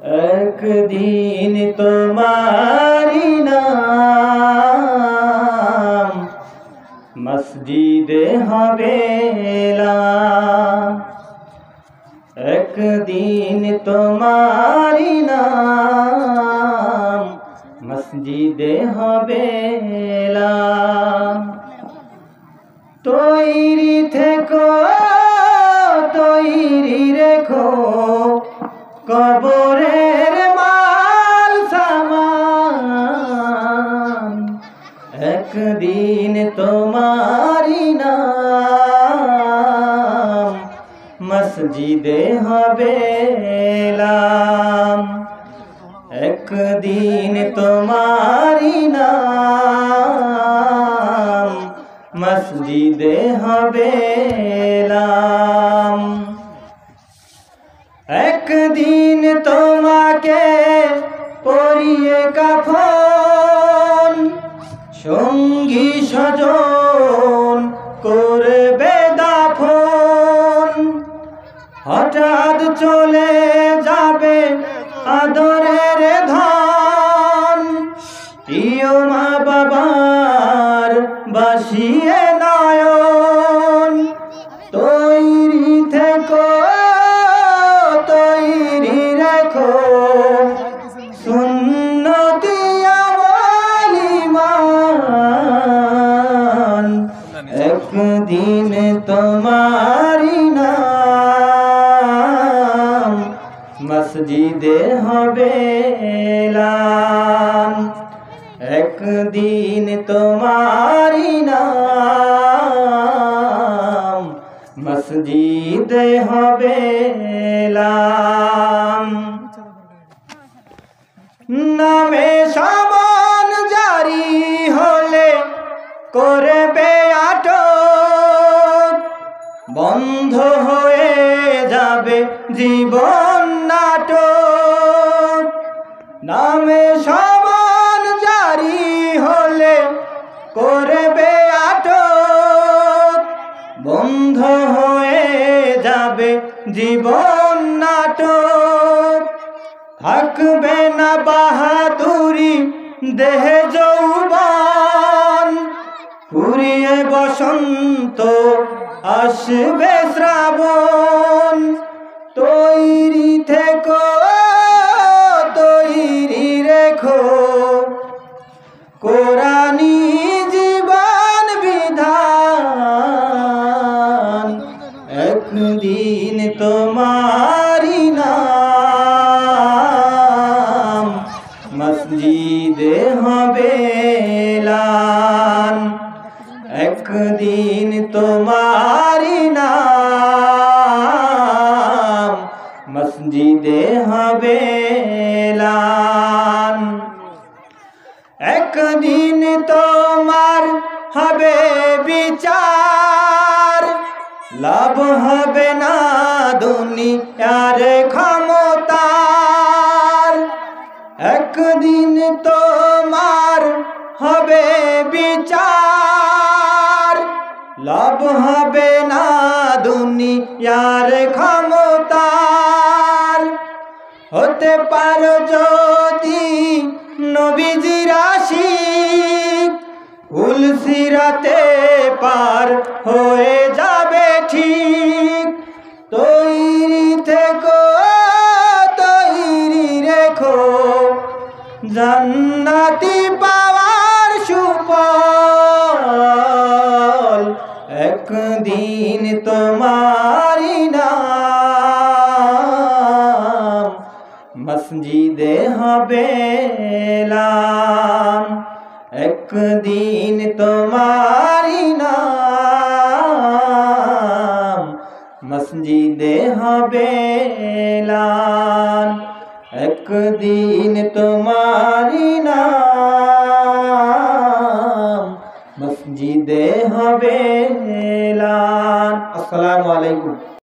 একদিন তোমারি নাম মসজিদে হবে এলান। একদিন তোমারি নাম মসজিদে হবে এলান। তৈরি থেকো, তৈরি রেখো কবরের মাল সামান। একদিন তোমারি নাম মসজিদে হবে এলান। একদিন তোমারি নাম মসজিদে হবে এলান। একদিন তোমাকে পরিয়ে কাফন, সঙ্গী স্বজন করবে দাফন। হঠাৎ চলে যাবে আদরের ধন, প্রিয় মা বাবার বাসিয়ে নয়ন। তৈরি থেকো, তৈরি রেখো সুন্নতি আমল ঈমান। একদিন তোমারি নাম মসজিদে হবে এলান। একদিন তোমারি নাম মসজিদে হবে এলান। নামে সামান জারি হলে করবে আটক, বন্ধ হয়ে যাবে জীবন নাটক। নামে সামান জারি হলে করবে আটক, বন্ধ হয়ে যাবে জীবন নাটক। থাকবে না বাহাদুরি দেহে যৌবন, ফুরিয়ে বসন্ত আসবে শ্রাবণ। তৈরি থেকো, তৈরি রেখো কোরআনী জীবন বিধান। একদিন তোমারি নাম মসজিদে হবে এলান। একদিন তোমারি নাম মসজিদে হবে এলান। একদিন তোমার হবে বিচার, লাভ হবে না দুনিয়ার ক্ষমতার। একদিন তোমার হবে বিচার, লাভ হবে না দুনিয়ার ক্ষমতার। হতে পারো যদি নবীজির আশিক, কুল সিরাতে পার হয়ে যাবে ঠিক। তৈরি থেকো, তৈরি রেখো জান্নাতি পাওয়ার সুফল। একদিন তোমারি নাম মসজিদে হবে এলান। একদিন তোমারি নাম মসজিদে হবে এলান। একদিন তোমারি নাম মসজিদে হবে এলান। আসসালামু আলাইকুম।